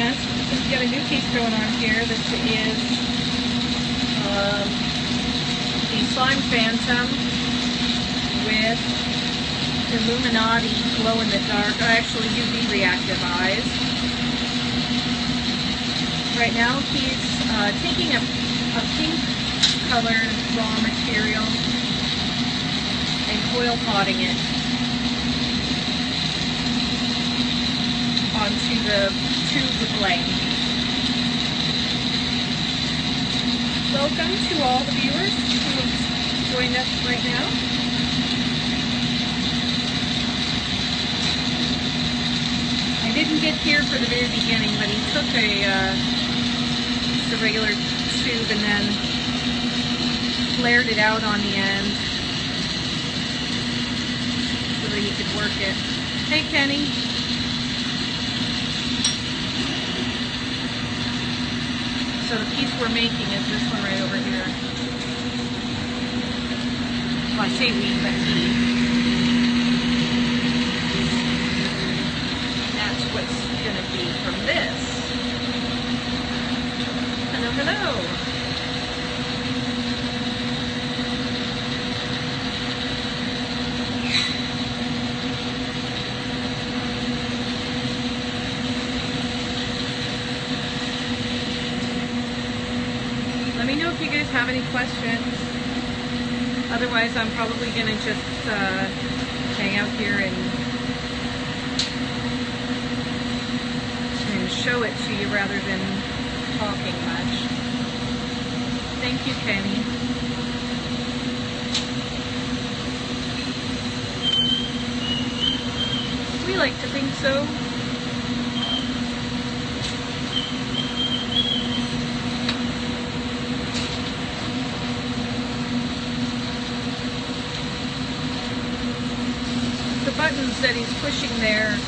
chance, we've got a new piece going on here. This is the Slime Phantom with Illuminati glow in the dark, or actually UV reactive eyes. Right now he's taking a pink colored raw material and coil potting it onto the tube of flame. Welcome to all the viewers who have joined us right now. I didn't get here for the very beginning, but he took just a regular tube and then flared it out on the end so that he could work it. Hey, Kenny. So the piece we're making is this one right over here. Well, I say we, but he. That's what's going to be from this. Hello, hello. Let me know if you guys have any questions. Otherwise, I'm probably going to just hang out here and show it to you rather than talking much. Thank you, Kenny. We like to think so. The buttons that he's pushing there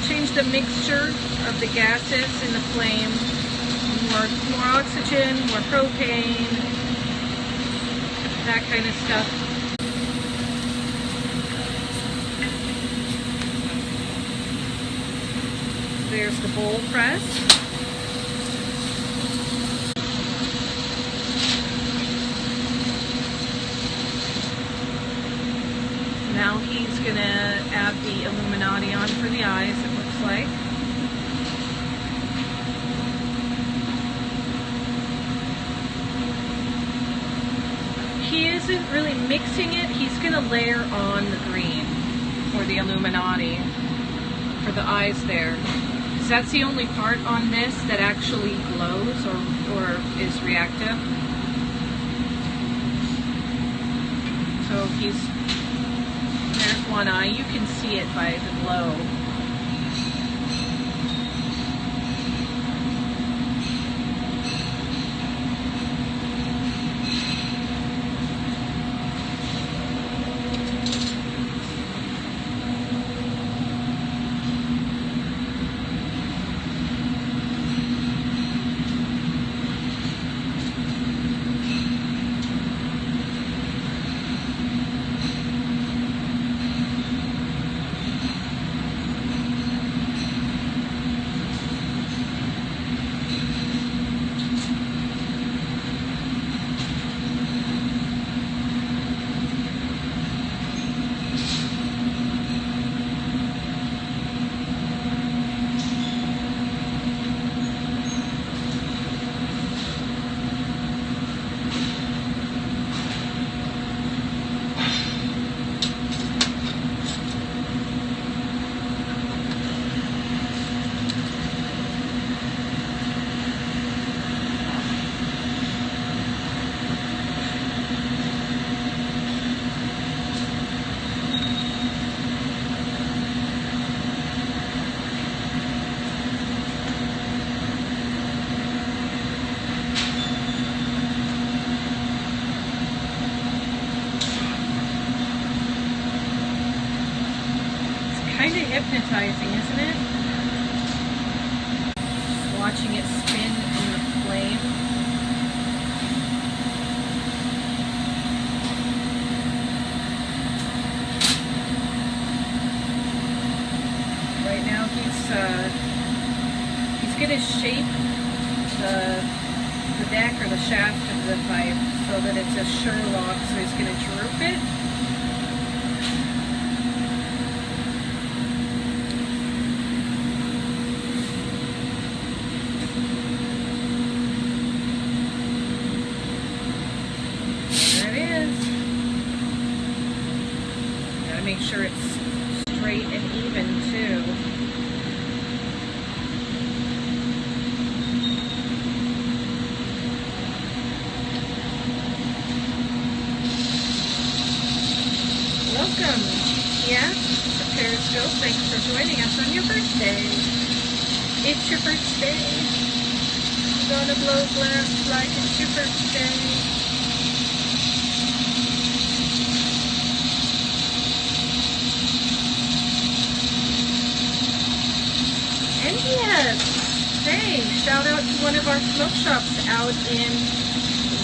change the mixture of the gases in the flame. More oxygen, more propane, that kind of stuff. There's the bowl press. Now he's going to add the Illuminati on for the eyes, it looks like. He isn't really mixing it, he's going to layer on the green, or the Illuminati, for the eyes there. So that's the only part on this that actually glows or is reactive. So there's one eye, you can see it by the glow. Kind of hypnotizing, isn't it? Just watching it spin in the flame. Right now he's going to shape the deck or the shaft of the pipe so that it's a Sherlock, so he's going to droop it. Make sure it's straight and even too. Welcome, yeah, to Periscope. Thanks for joining us on your birthday. It's your birthday. I'm gonna blow glass like it's your birthday. And yes, hey, shout out to one of our smoke shops out in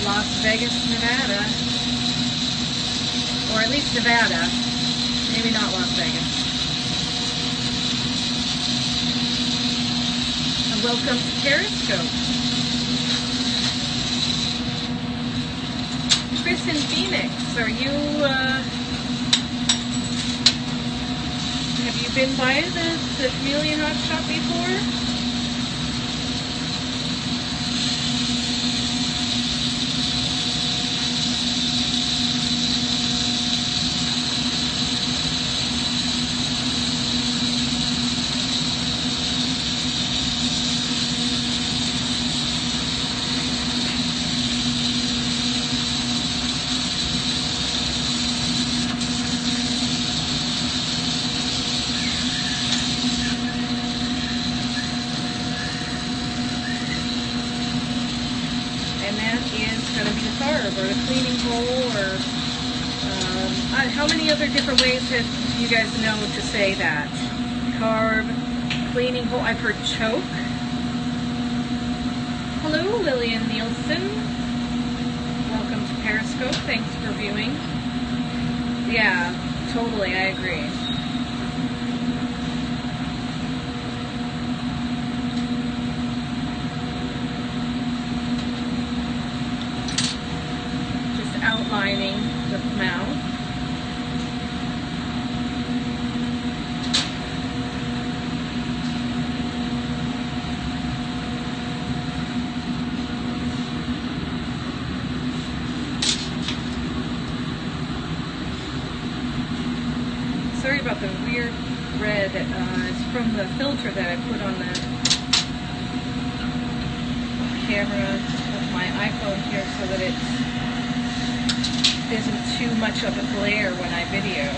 Las Vegas, Nevada. Or at least Nevada. Maybe not Las Vegas. And welcome to Periscope. Chris in Phoenix, are you, have you been by the Chameleon Hot Shop before? Or a cleaning hole, or how many other different ways have you guys know to say that? Carb, cleaning hole. I've heard choke. Hello, Lillian Nielsen. Welcome to Periscope. Thanks for viewing. Yeah, totally, I agree. Outlining the mouth. Sorry about the weird red. It's from the filter that I put on the camera of my iPhone here so that it isn't too much of a glare when I video.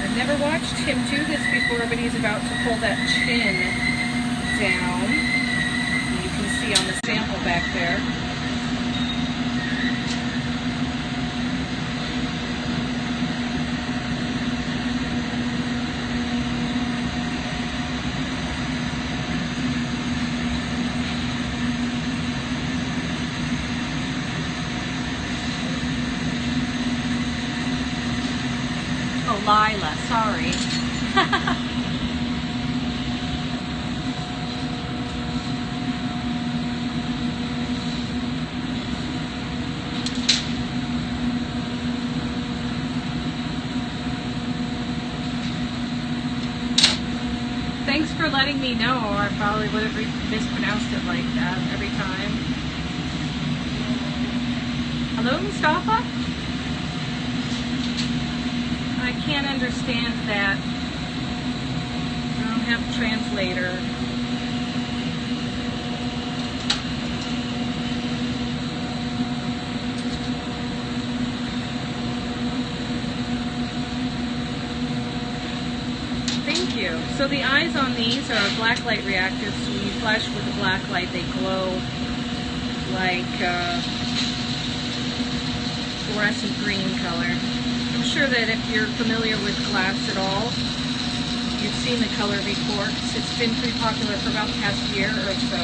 I've never watched him do this before, but he's about to pull that chin down. You can see on the sample back there. Lila, sorry. Thanks for letting me know. I probably would have mispronounced it like that every time. Hello, Mustafa? I can't understand that. I don't have a translator. Thank you. So the eyes on these are black light reactive, so when you flash with the black light, they glow like fluorescent green color. I'm sure that if you're familiar with glass at all, you've seen the color before. It's been pretty popular for about the past year or so.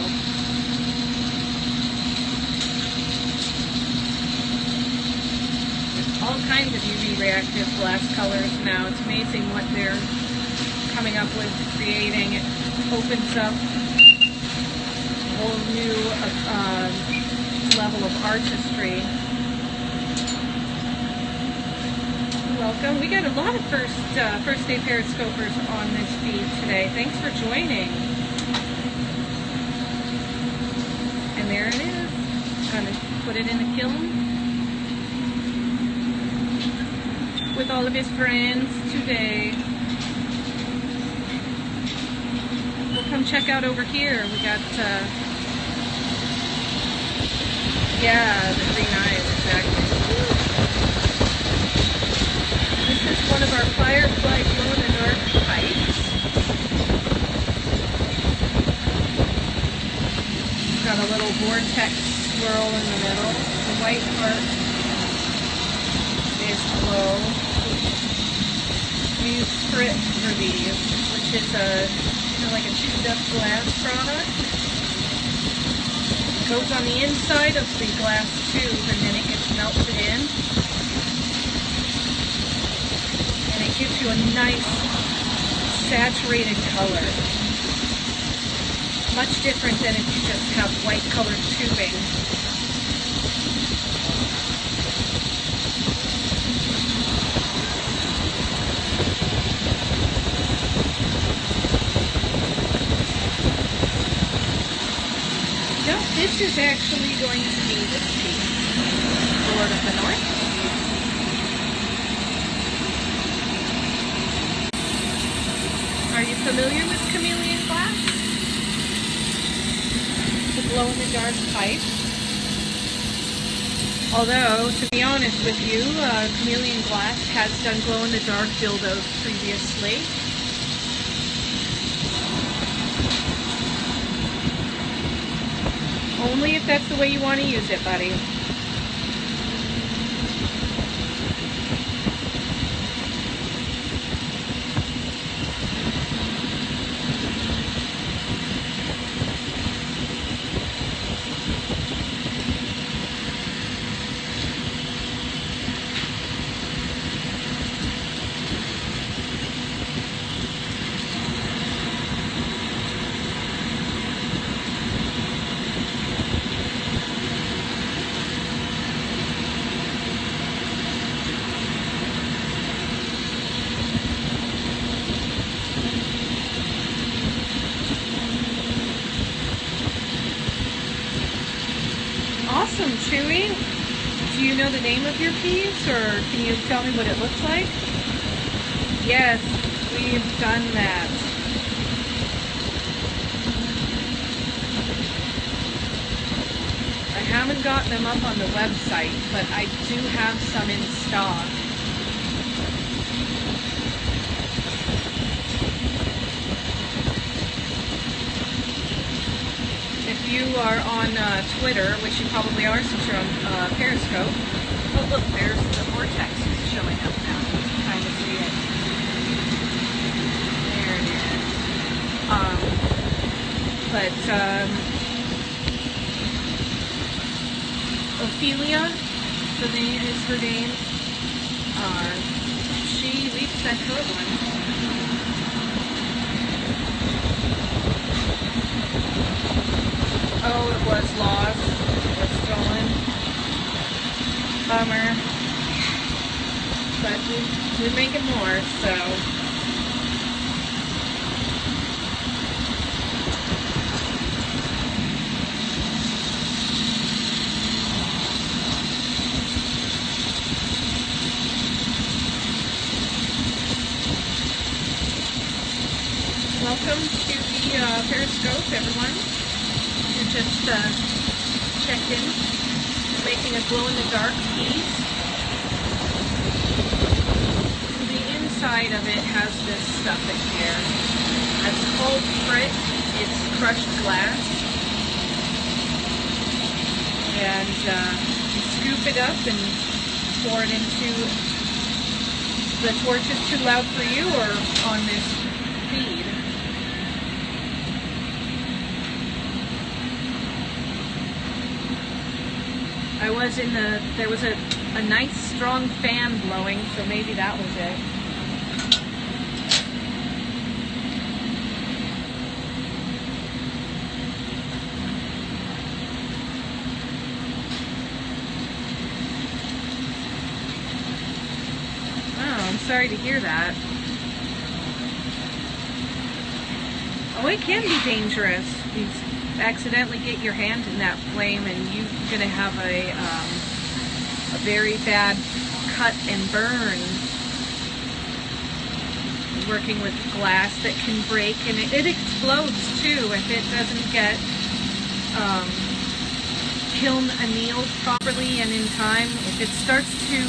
kinds of UV reactive glass colors now. It's amazing what they're coming up with, creating. It opens up a whole new level of artistry. Welcome. We got a lot of first day Periscopers on this feed today. Thanks for joining. And there it is. Gonna put it in the kiln with all of his friends today. We'll come check out over here. We got, yeah, the green eyes, exactly. This is one of our Firefly glow-in-the-dark pipes. Got a little vortex swirl in the middle. The white part is glow. We use Frit for these, which is like a tuned up glass product. It goes on the inside of the glass tube and then it gets melted in. And it gives you a nice saturated color. Much different than if you just have white colored tubing. This is actually going to be this piece, Lord of the North. Are you familiar with Chameleon Glass? The glow-in-the-dark pipe. Although, to be honest with you, Chameleon Glass has done glow-in-the-dark dildos previously. Only if that's the way you want to use it, buddy. Awesome, Chewy. Do you know the name of your piece, or can you tell me what it looks like? Yes, we've done that. I haven't gotten them up on the website, but I do have some in stock. If you are on Twitter, which you probably are since you're on Periscope. Oh look, there's the vortex showing up now. Trying to see it. There it is. Ophelia, the name is her name. We've sent her one. Oh, it was lost. It was stolen. Bummer. But we're making more, so. Welcome to the Periscope, everyone. Just checked in, making a glow-in-the-dark piece. The inside of it has this stuff in here. It's called Frit. It's crushed glass. And you scoop it up and pour it into the torch. Is too loud for you or on this feed? I was in there was a a nice strong fan blowing, so maybe that was it. Oh, I'm sorry to hear that. Oh, it can be dangerous. You accidentally get your hand in that flame and you're going to have a very bad cut and burn. Working with glass that can break, and it explodes too if it doesn't get kiln annealed properly and in time. If it starts to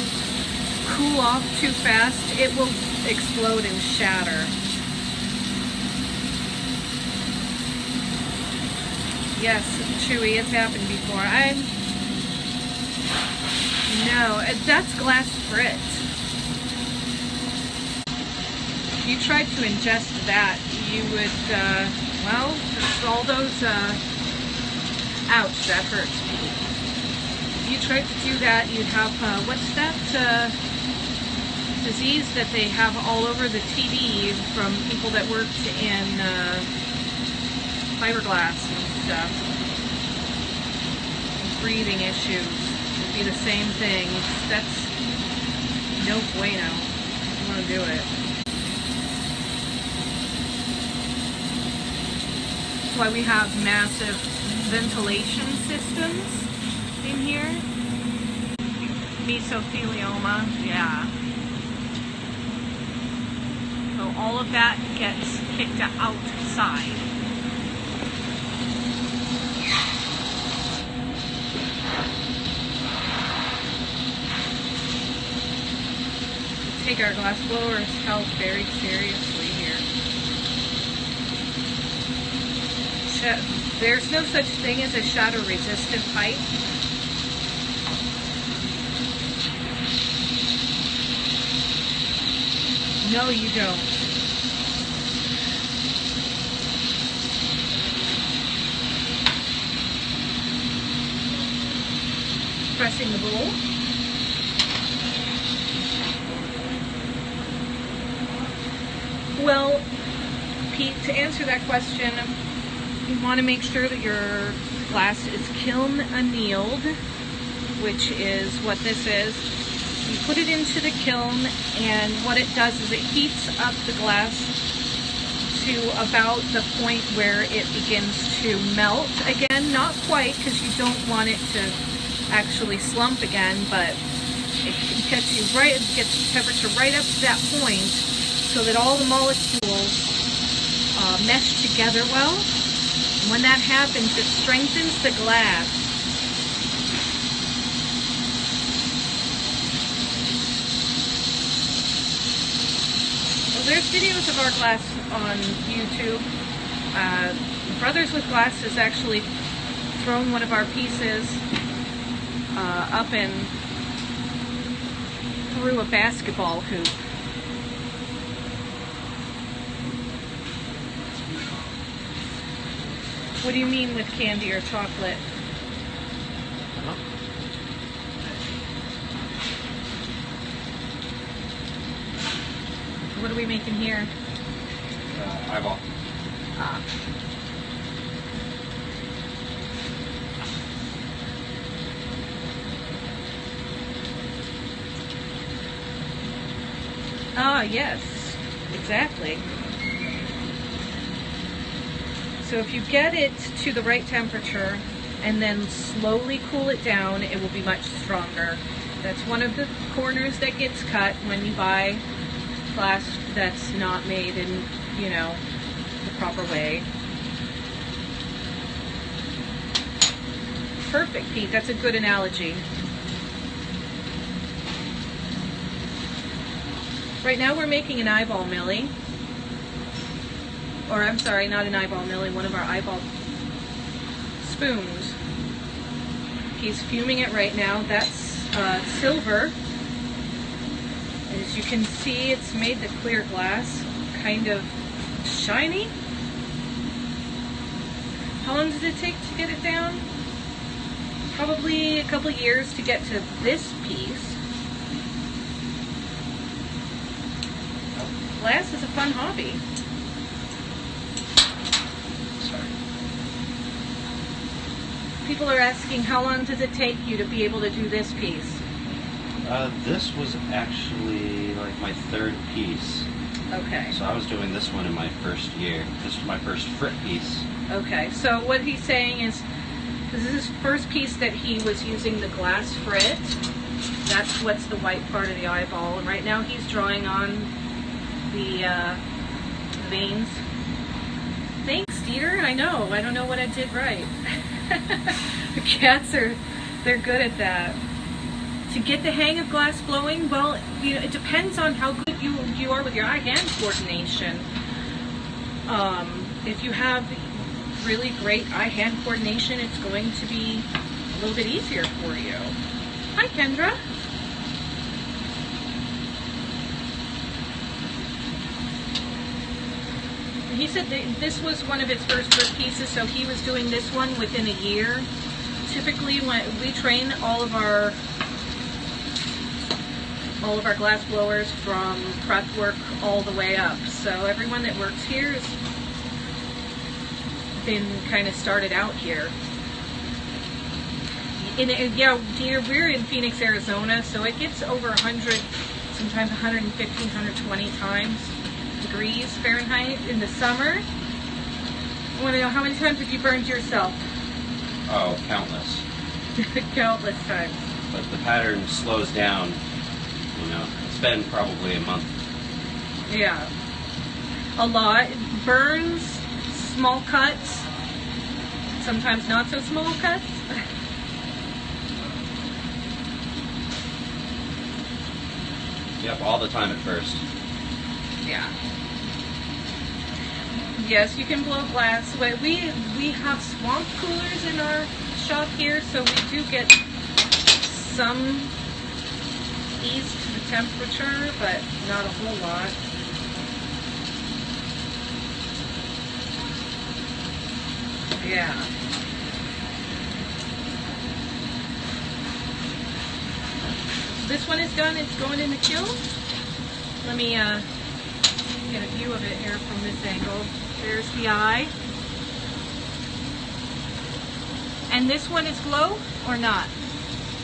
cool off too fast, it will explode and shatter. Yes, Chewy, it's happened before. No, that's glass frit. If you tried to ingest that, you would, well, all those, ouch, that hurts. If you tried to do that, you'd have, what's that, disease that they have all over the TV from people that worked in, fiberglass and stuff. Breathing issues would be the same thing. That's no bueno. I don't want to do it. That's why we have massive ventilation systems in here. Mesothelioma, yeah. So all of that gets kicked outside. Take our glass blower's health very seriously here. There's no such thing as a shatter-resistant pipe. No, you don't. Pressing the bowl. Well, Pete, to answer that question, you want to make sure that your glass is kiln annealed, which is what this is. You put it into the kiln, and what it does is it heats up the glass to about the point where it begins to melt again. Not quite, because you don't want it to actually slump again, but it gets you right, it gets the temperature right up to that point, so that all the molecules mesh together well. And when that happens, it strengthens the glass. Well, there's videos of our glass on YouTube. Brothers with Glass has actually thrown one of our pieces up and through a basketball hoop. What do you mean with candy or chocolate? What are we making here? Eyeball. Ah. Ah, yes, exactly. So if you get it to the right temperature and then slowly cool it down, it will be much stronger. That's one of the corners that gets cut when you buy glass that's not made in, you know, the proper way. Perfect, Pete. That's a good analogy. Right now we're making an eyeball millie. Or I'm sorry, not an eyeball millie, one of our eyeball spoons. He's fuming it right now. That's silver. As you can see, it's made the clear glass kind of shiny. How long did it take to get it down? probably a couple years to get to this piece. Glass is a fun hobby. Sorry. People are asking, how long does it take you to be able to do this piece? This was actually like my third piece. Okay. So I was doing this one in my first year. This was my first frit piece. Okay, so what he's saying is, this is his first piece that he was using the glass frit. That's what's the white part of the eyeball. And right now he's drawing on the veins. Thanks, Dieter. I know. I don't know what I did right. The cats they're good at that. To get the hang of glass blowing, well, you know, it depends on how good you are with your eye-hand coordination. If you have really great eye-hand coordination, it's going to be a little bit easier for you. Hi, Kendra. He said that this was one of his first frit pieces, so he was doing this one within a year. Typically, when we train all of our glass blowers from prep work all the way up. So everyone that works here has been kind of started out here. Yeah, dear, we're in Phoenix, Arizona, so it gets over 100, sometimes 115, 120 degrees Fahrenheit in the summer. I want to know, how many times have you burned yourself? Oh, countless. Countless times. But the pattern slows down. You know, it's been probably a month. Yeah. A lot. Burns, small cuts, sometimes not so small cuts. Yep, all the time at first. Yeah. Yes, you can blow glass. We have swamp coolers in our shop here, so we do get some ease to the temperature, but not a whole lot. Yeah. This one is done. It's going in the kiln. Let me get a view of it here from this angle. There's the eye. And this one is glow or not?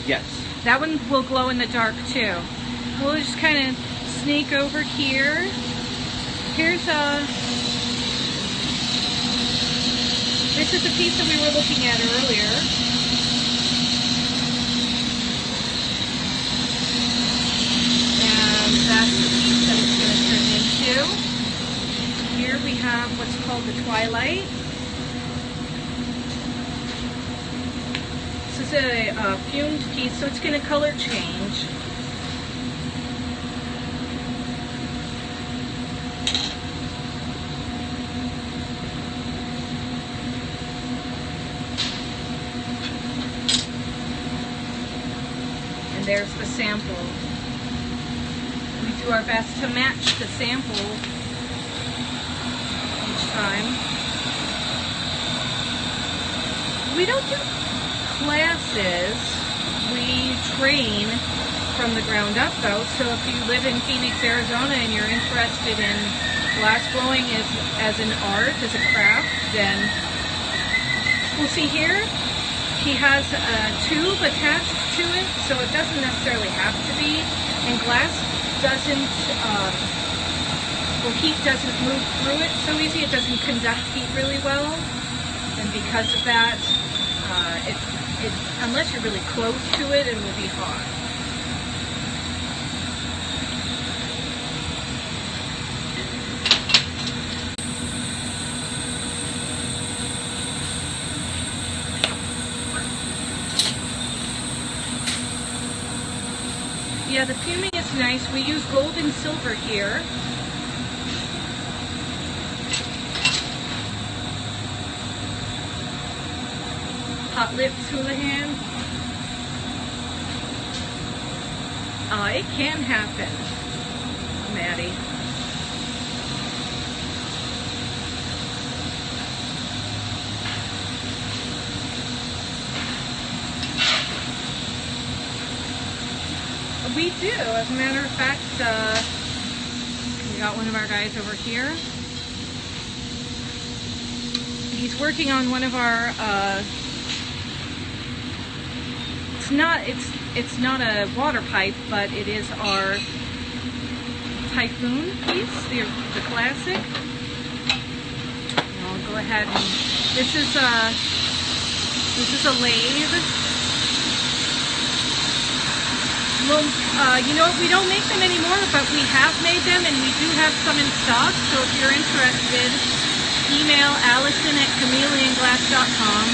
Yes. That one will glow in the dark too. We'll just kind of sneak over here. Here's this is a piece that we were looking at earlier. And that's the piece that it's going to turn into. Here we have what's called the twilight. This is a fumed piece, so it's going to color change. And there's the sample. We do our best to match the sample each time. We don't do classes, we train from the ground up though, so if you live in Phoenix, Arizona and you're interested in glass blowing as an art, as a craft, then we'll see here, he has a tube attached to it, so it doesn't necessarily have to be, and glass doesn't, heat doesn't move through it so easy, it doesn't conduct heat really well, and because of that, unless you're really close to it, it will be hot. Yeah, the fuming is nice. We use gold and silver here. Hot lips Houlihan. It can happen, Maddie. We do. As a matter of fact, we got one of our guys over here. He's working on one of our. It's not a water pipe, but it is our Typhoon piece, the classic. And I'll go ahead and this is a lathe. Well, you know what? We don't make them anymore, but we have made them, and we do have some in stock. So if you're interested, email Allison@chameleonglass.com.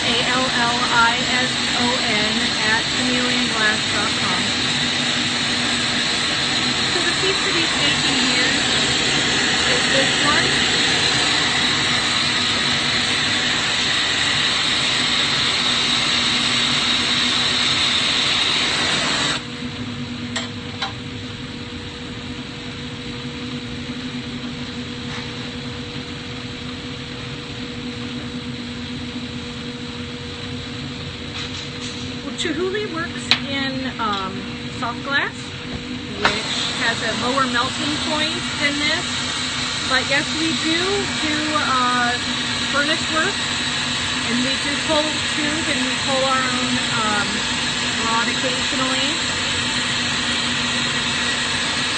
ALLISON@chameleonglass.com. So the piece that he's making here is this one. Chihuly works in soft glass, which has a lower melting point than this. But yes, we do furnace work, and we do pull tube, and we pull our own rod occasionally.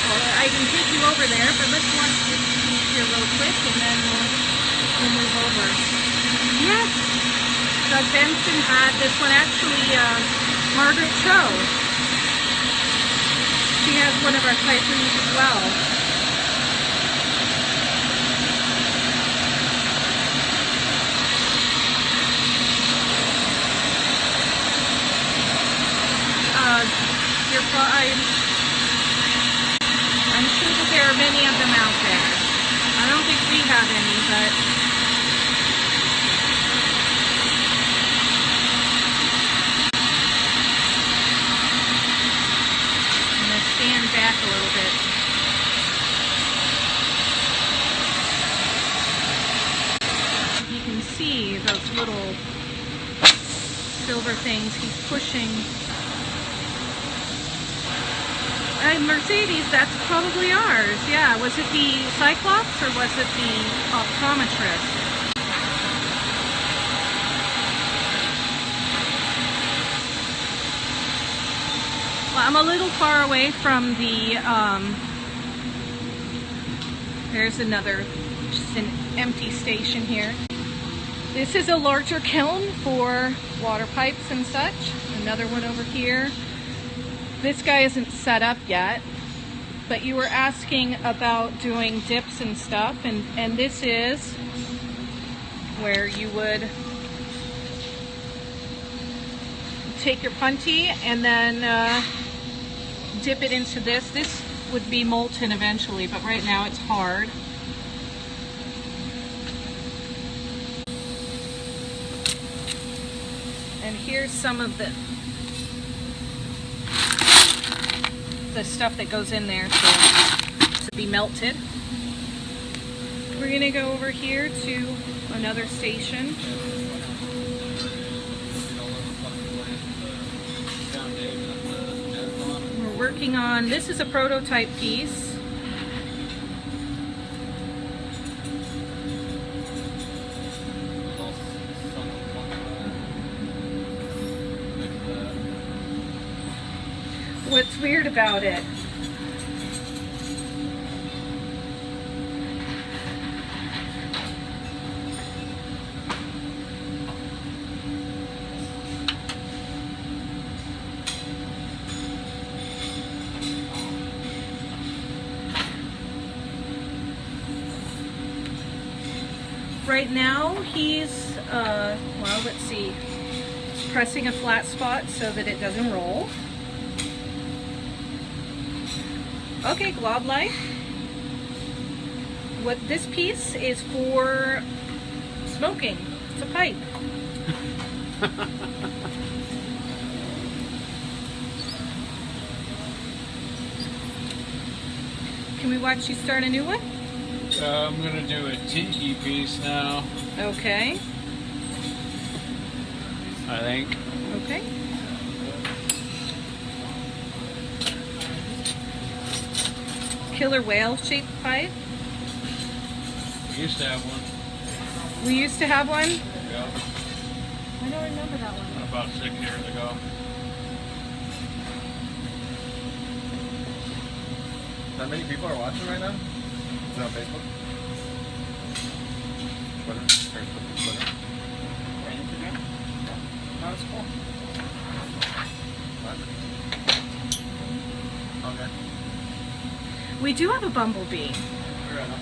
Well, I can take you over there, but let's watch this piece here real quick, and then we'll move over. Yes. Doug Benson had this one, actually, Margaret Cho. She has one of our Typhoons as well. I'm sure that there are many of them out there. I don't think we have any, but stand back a little bit. You can see those little silver things he's pushing. Mercedes, that's probably ours. Yeah, was it the Cyclops or was it the optometrist? I'm a little far away from the, there's another, just an empty station here. This is a larger kiln for water pipes and such. Another one over here. This guy isn't set up yet, but you were asking about doing dips and stuff, and this is where you would take your punty and then dip it into this. This would be molten eventually, but right now it's hard. And here's some of the stuff that goes in there to be melted. We're gonna go over here to another station. We're working on, this is a prototype piece. What's weird about it? Right now he's, well, let's see, pressing a flat spot so that it doesn't roll. Okay, Glob Life. What this piece is for smoking. It's a pipe. Can we watch you start a new one? I'm gonna do a tiki piece now. Okay. I think. Okay. killer whale shaped pipe. We used to have one. We used to have one. Yeah. I don't remember that one. About 6 years ago. Not many people are watching right now? Is it on Facebook? Twitter? Facebook, Twitter? Or Instagram? No, it's cool. What? Okay. We do have a bumblebee. Fair enough.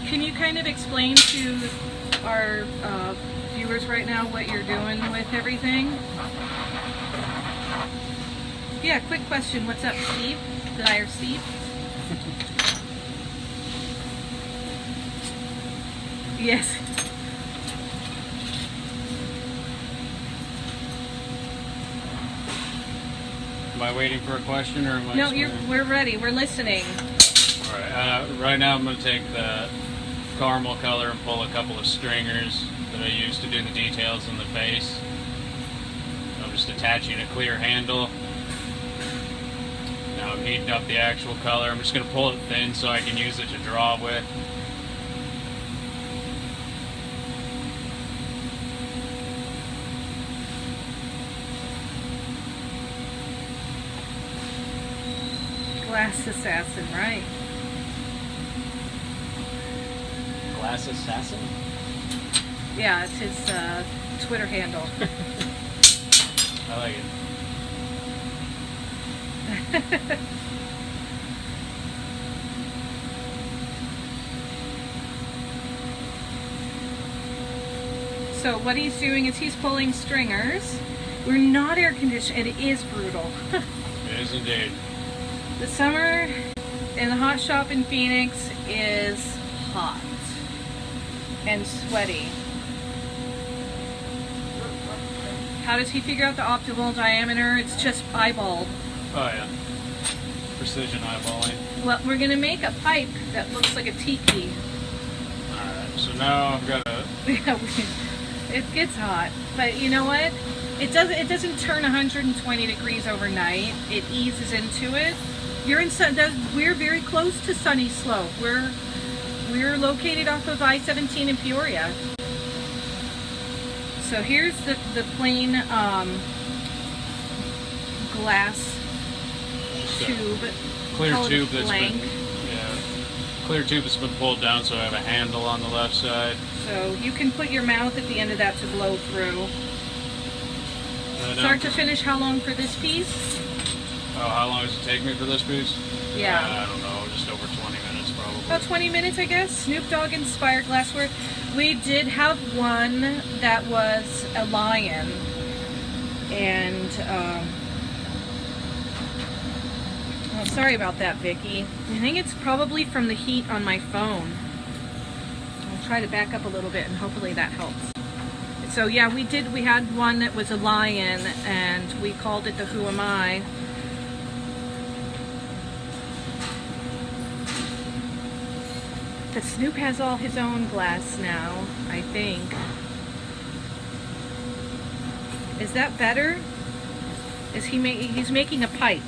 Can you kind of explain to our viewers right now what you're doing with everything? Yeah, quick question. What's up, Steve? Dyer Steve? Yes. Am I waiting for a question or am I? No, explaining? we're ready. We're listening. All right. Right now, I'm going to take the caramel color and pull a couple of stringers that I use to do the details in the face. I'm just attaching a clear handle. Now I'm heating up the actual color. I'm just going to pull it thin so I can use it to draw with. Glass assassin, right? Glass assassin? Yeah, it's his Twitter handle. I like it. So what he's doing is he's pulling stringers. We're not air conditioned. It is brutal. It is indeed. The summer in the hot shop in Phoenix is hot and sweaty. How does he figure out the optimal diameter? It's just eyeballed. Oh yeah. Precision eyeballing. Well, we're gonna make a pipe that looks like a tiki. Alright, so now I've got a... Yeah, it gets hot, but you know what? It doesn't turn 120 degrees overnight. It eases into it. You're in we're very close to Sunny Slope. We're located off of I-17 in Peoria. So here's the plain glass tube. Clear called tube that's blank. been... Yeah. Clear tube that's been pulled down so I have a handle on the left side. So you can put your mouth at the end of that to blow through. Start to finish, how long for this piece? Oh, how long does it take me for this piece? Yeah. I don't know, just over 20 minutes probably. About 20 minutes, I guess. Snoop Dogg inspired glassware. We did have one that was a lion, and oh, sorry about that, Vicky. I think it's probably from the heat on my phone. I'll try to back up a little bit, and hopefully that helps. So yeah, we had one that was a lion, and we called it the Who Am I. But Snoop has all his own glass now, I think. Is that better? Is he's making a pipe.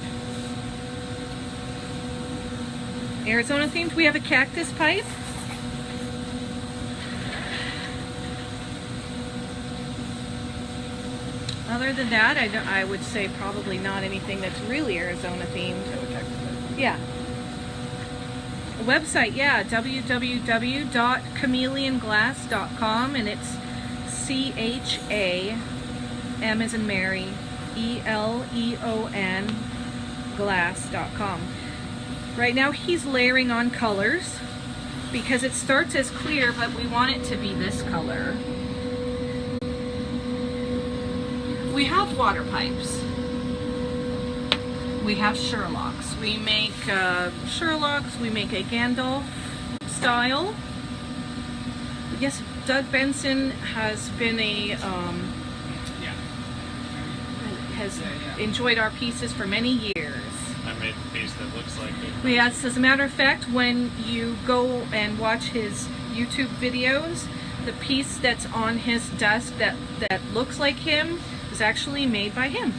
Arizona themed. We have a cactus pipe. Other than that, I would say probably not anything that's really Arizona themed. Yeah. A website, yeah, www.chameleonglass.com, and it's CHAM as in Mary, ELEON glass.com. Right now he's layering on colors because it starts as clear, but we want it to be this color. We have water pipes. We have Sherlocks. We make Sherlocks. We make a Gandalf style. Yes, Doug Benson has been has enjoyed our pieces for many years. I made the piece that looks like it. Yes, as a matter of fact, when you go and watch his YouTube videos, the piece that's on his desk that looks like him was actually made by him.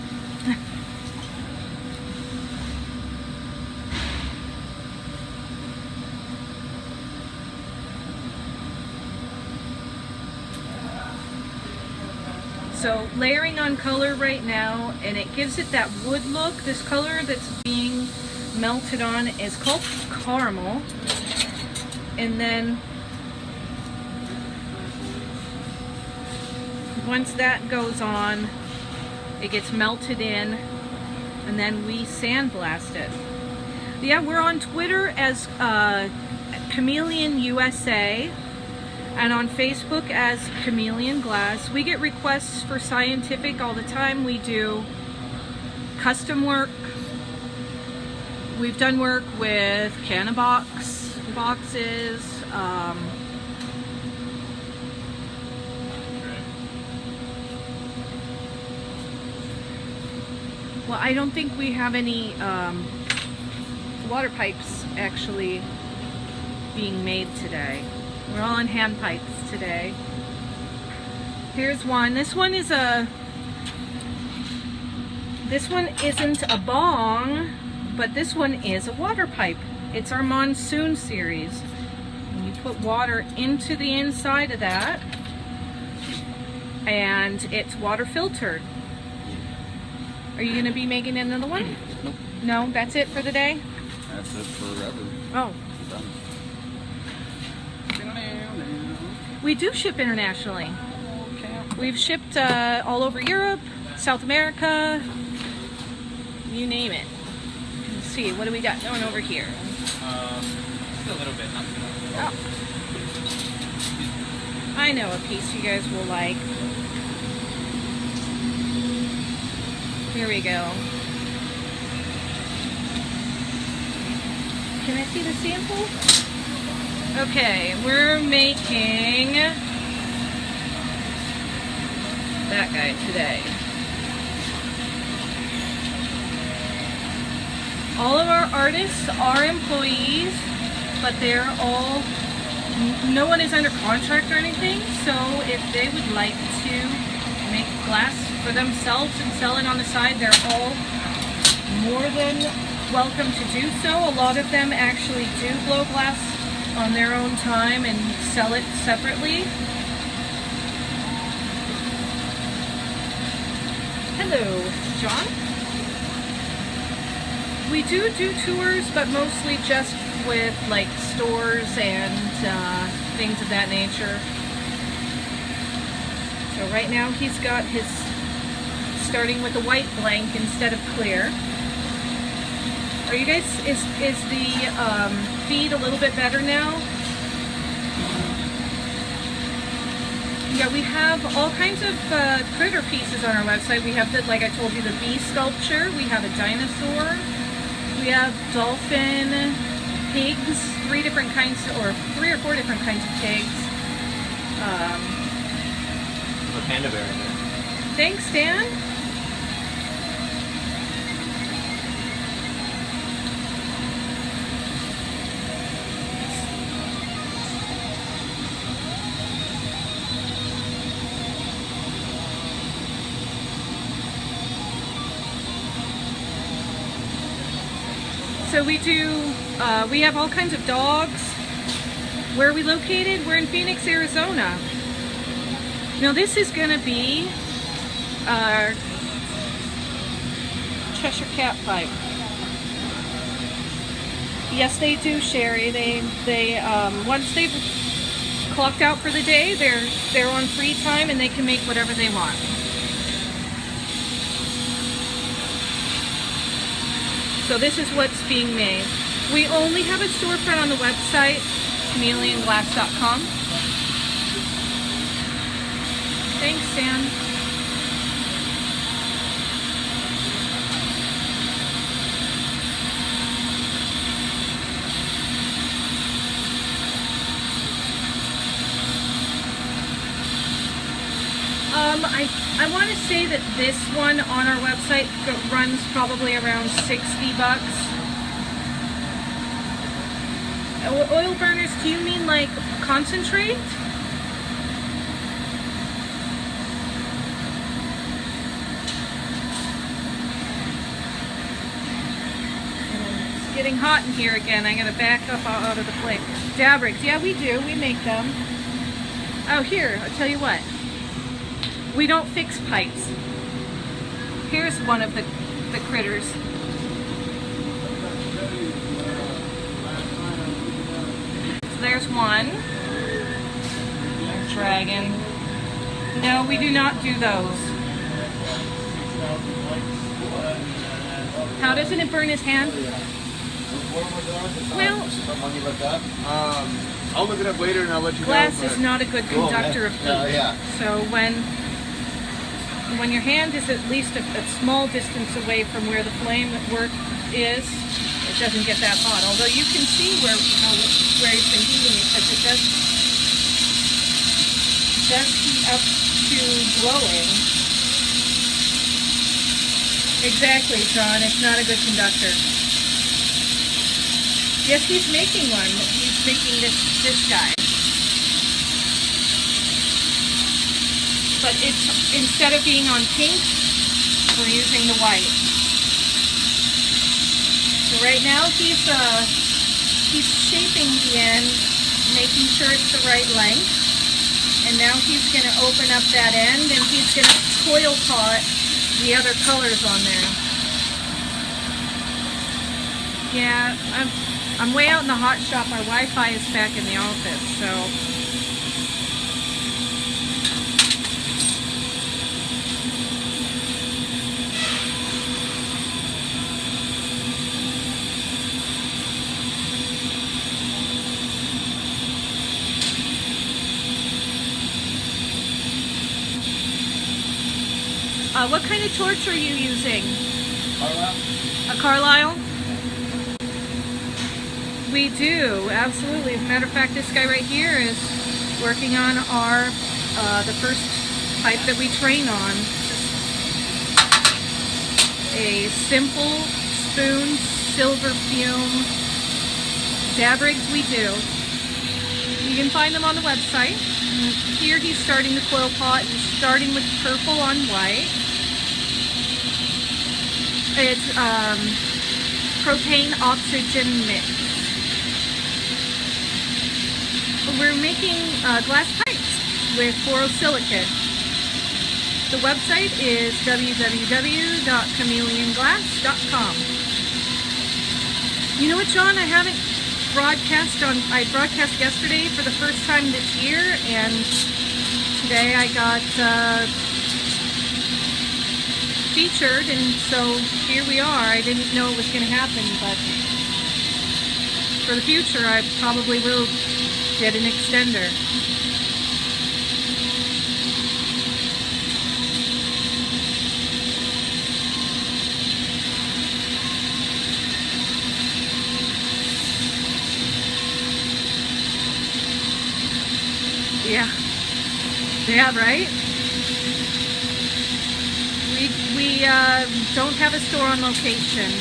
So layering on color right now, and it gives it that wood look. This color that's being melted on is called caramel. And then once that goes on, it gets melted in, and then we sandblast it. Yeah, we're on Twitter as Chameleon USA, and on Facebook as Chameleon Glass. We get requests for scientific all the time. We do custom work. We've done work with boxes. Well, I don't think we have any water pipes actually being made today. We're all on hand pipes today. Here's one. This one isn't a bong, but this one is a water pipe. It's our monsoon series. And you put water into the inside of that, and it's water filtered. Are you going to be making another one? Nope. No, that's it for the day? That's it forever. Oh. Done. We do ship internationally. Okay. We've shipped all over Europe, South America, you name it. Let's see, what do we got going over here? Just a little bit, not too much. Oh. I know a piece you guys will like. Here we go. Can I see the sample? Okay, we're making that guy today. All of our artists are employees, but they're all, no one is under contract or anything, so if they would like to make glass for themselves and sell it on the side, they're all more than welcome to do so. A lot of them actually do blow glass on their own time and sell it separately. Hello, John. We do tours, but mostly just with like stores and things of that nature. So right now he's got his, starting with a white blank instead of clear. Are you guys, is the feed a little bit better now? Yeah, we have all kinds of critter pieces on our website. We have, like I told you, the bee sculpture. We have a dinosaur. We have dolphin, pigs, three or four different kinds of pigs. A panda bear in there. Thanks, Dan. So we have all kinds of dogs. Where are we located? We're in Phoenix, Arizona. Now this is going to be our Cheshire Cat pipe. Yes, they do, Sherry. They once they've clocked out for the day, they're on free time and they can make whatever they want. So this is what's being made. We only have a storefront on the website, ChameleonGlass.com. Thanks, Sam. I want to say that this one on our website runs probably around $60. Oil burners, do you mean like concentrate? getting hot in here again. I gotta back up out of the flame. Dabrigs, yeah, we do. We make them. Oh, here, I'll tell you what. We don't fix pipes. Here's one of the critters. So there's one. Dragon. No, we do not do those. How doesn't it burn his hand? Well, I'll look it up later and I'll let you know. Glass is not a good conductor of heat. Yeah. So when your hand is at least a small distance away from where the flame work is, it doesn't get that hot. Although you can see where he's been heating it, because it does heat up to glowing. Exactly, John. It's not a good conductor. Yes, he's making one. He's making this guy. But it's, instead of being on pink, we're using the white. So right now he's shaping the end, making sure it's the right length. And now he's going to open up that end and he's going to coil pot the other colors on there. Yeah, I'm way out in the hot shop. Our Wi-Fi is back in the office, so. What kind of torch are you using? Carlisle? A Carlisle? We do, absolutely. As a matter of fact, this guy right here is working on our the first pipe that we train on. A simple spoon silver fume Dabrigs we do. You can find them on the website. Here he's starting the coil pot. He's starting with purple on white. It's propane oxygen mix. We're making glass pipes with borosilicate. The website is www.chameleonglass.com. You know what, John? I haven't broadcast on. I broadcast yesterday for the first time this year, and today I got featured, and so here we are. I didn't know it was going to happen, but for the future I probably will get an extender. Yeah, right? We don't have a store on location.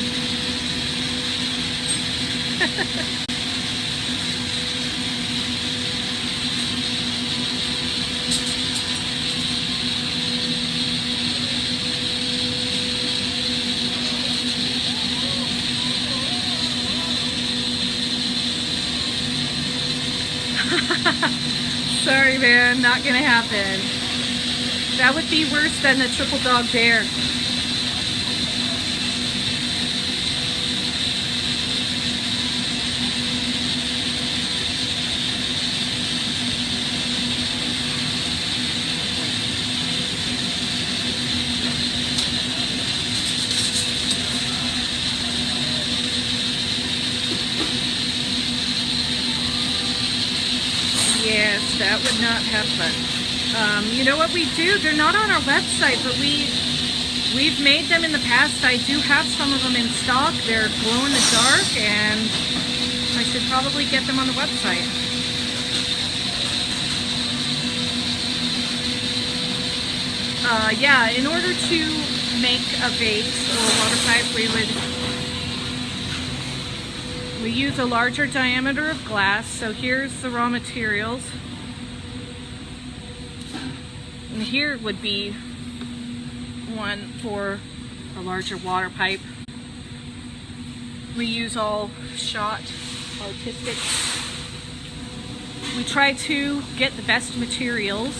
Sorry, man, not gonna happen. That would be worse than the triple dog dare. Yes, that would not have fun. You know what we do? They're not on our website, but we've made them in the past. I do have some of them in stock. They're glow in the dark, and I should probably get them on the website. Yeah, in order to make a vase or a water pipe, we use a larger diameter of glass. So here's the raw materials. And here would be one for a larger water pipe. We use all shot, artistic. We try to get the best materials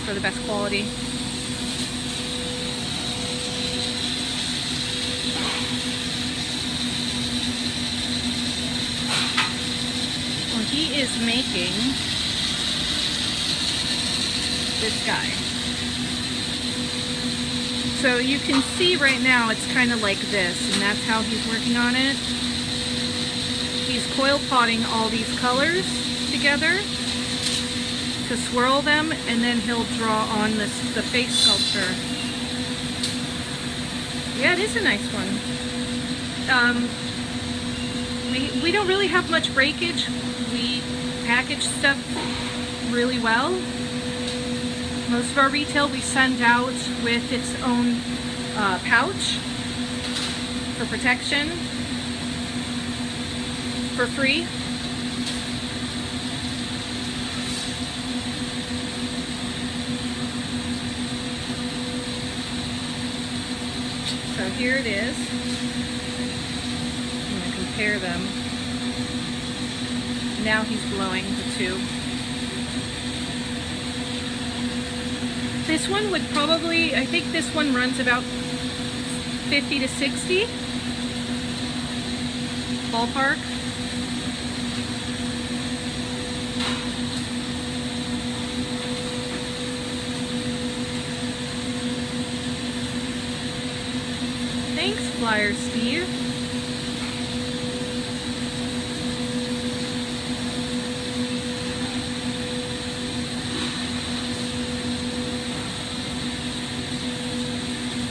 for the best quality. Well, he is making this guy. So you can see right now it's kind of like this, and that's how he's working on it. He's coil potting all these colors together to swirl them, and then he'll draw on the face sculpture. Yeah, it is a nice one. We don't really have much breakage. We package stuff really well. Most of our retail we send out with its own pouch for protection for free. So here it is. I'm going to compare them. Now he's blowing the tube. This one would probably, I think this one runs about 50 to 60 ballpark. Thanks, Flyer Steve.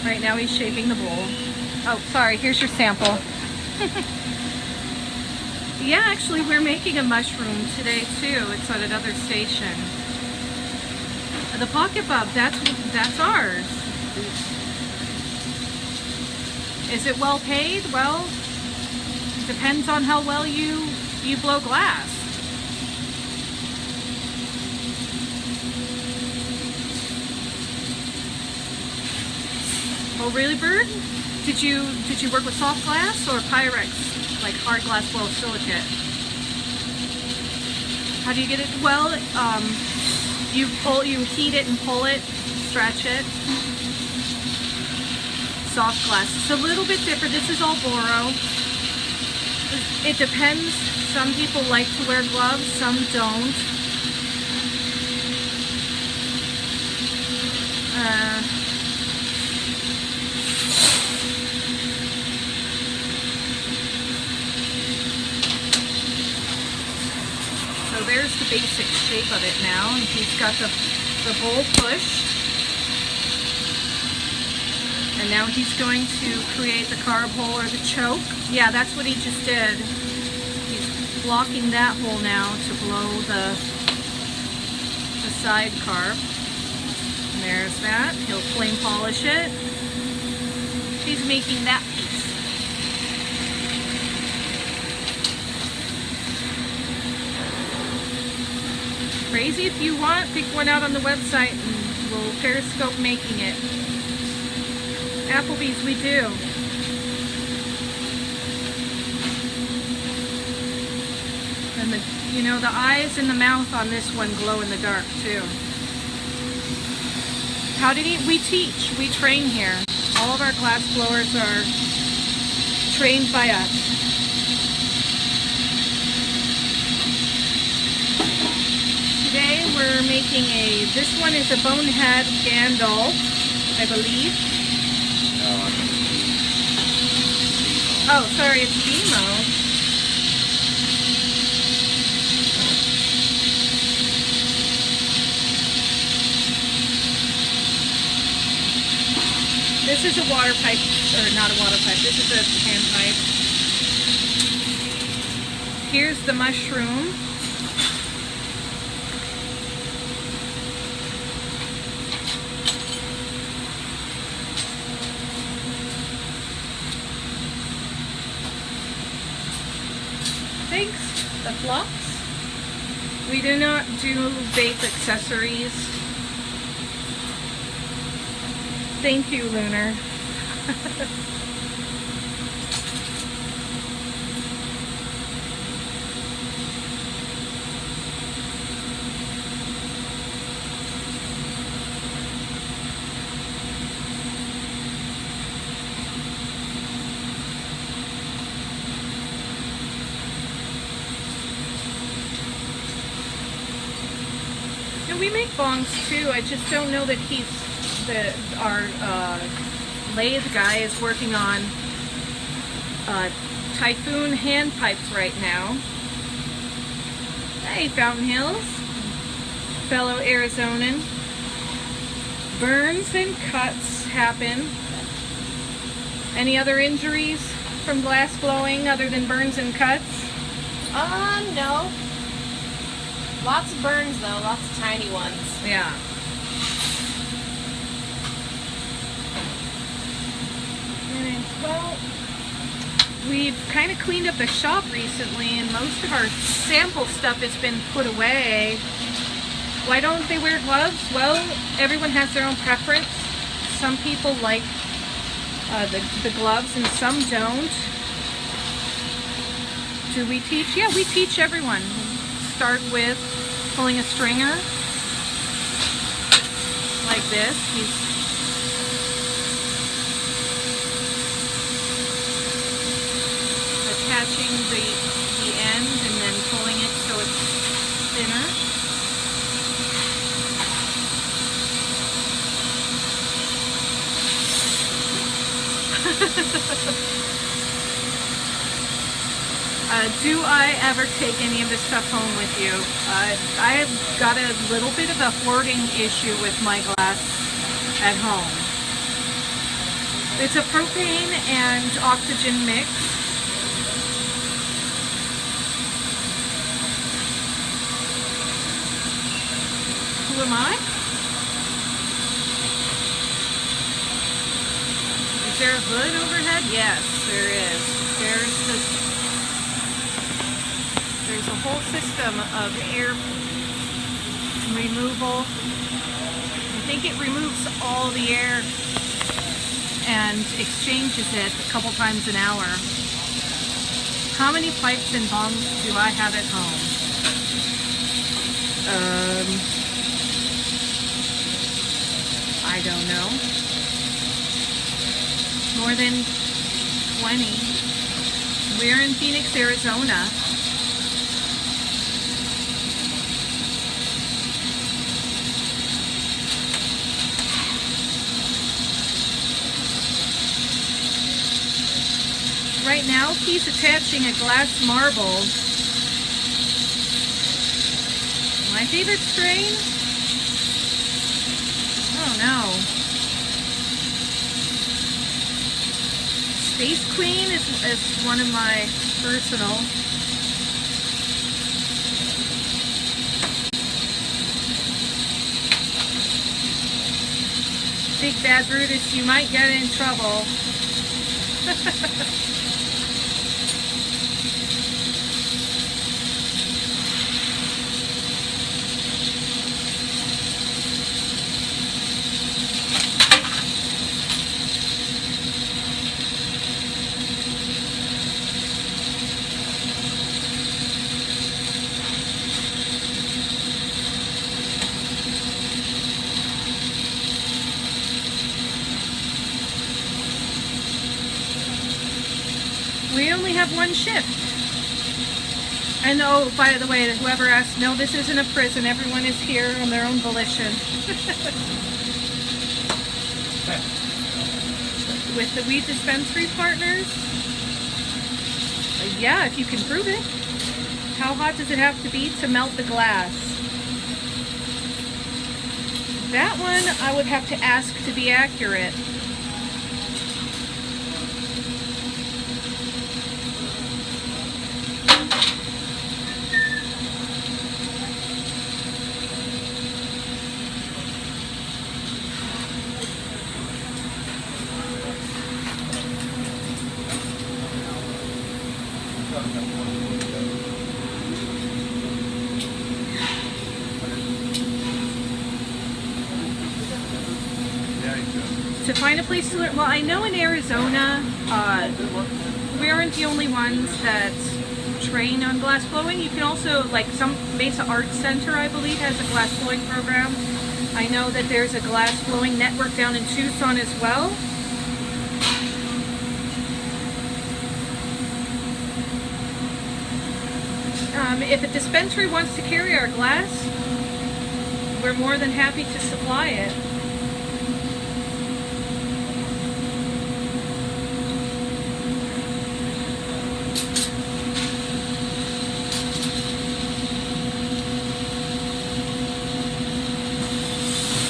Right now he's shaping the bowl. Oh, sorry, here's your sample. Yeah, actually we're making a mushroom today too. It's at another station. The pocket bub, that's ours. Is it well paid? Well, depends on how well you blow glass. Oh really, Bird? Did you work with soft glass or Pyrex, like hard glass borosilicate? How do you get it? Well, you heat it and pull it, stretch it. Soft glass. It's a little bit different. This is all boro. It depends. Some people like to wear gloves, some don't. So there's the basic shape of it now. And he's got the bowl pushed. And now he's going to create the carb hole or the choke. Yeah, that's what he just did. He's blocking that hole now to blow the side carb. And there's that. He'll flame polish it. He's making that piece. Crazy, if you want, pick one out on the website and we'll periscope making it. Applebee's, we do. And the eyes and the mouth on this one glow in the dark too. How did he? We teach. We train here. All of our glass blowers are trained by us. Today we're making this one is a bonehead Gandalf, I believe. Oh, sorry, it's Demo. This is a water pipe, or not a water pipe, this is a hand pipe. Here's the mushroom. Thanks, the flux. We do not do vape accessories. Thank you, Lunar. mean, we make bongs too. I just don't know that our lathe guy is working on Typhoon hand pipes right now. Hey, Fountain Hills, fellow Arizonan. Burns and cuts happen. Any other injuries from glass blowing other than burns and cuts? No. Lots of burns though, lots of tiny ones. Yeah. And, well, we've kind of cleaned up the shop recently, and most of our sample stuff has been put away. Why don't they wear gloves? Well, everyone has their own preference. Some people like the gloves and some don't. Do we teach? Yeah, we teach everyone. Start with pulling a stringer like this. He's attaching the end and then pulling it so it's thinner. Do I ever take any of this stuff home with you? I've got a little bit of a hoarding issue with my glass at home. It's a propane and oxygen mix. Who am I? Is there a hood overhead? Yes, there is. There's a whole system of air removal. I think it removes all the air and exchanges it a couple times an hour. How many pipes and bongs do I have at home? I don't know. More than 20. We're in Phoenix, Arizona. Right now, he's attaching a glass marble. My favorite strain? Oh no. Space Queen is one of my personal. Big Bad Brutus, you might get in trouble. We only have one shift. And oh, by the way, whoever asked, no, this isn't a prison. Everyone is here on their own volition. With the weed dispensary partners? Yeah, if you can prove it. How hot does it have to be to melt the glass? That one I would have to ask to be accurate. To find a place to learn, well, I know in Arizona, we aren't the only ones that train on glass blowing. You can also, like some Mesa Arts Center, I believe, has a glass blowing program. I know that there's a glass blowing network down in Tucson as well. If a dispensary wants to carry our glass, we're more than happy to supply it.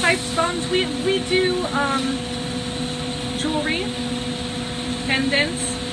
Pipes, bombs, we do jewelry, pendants,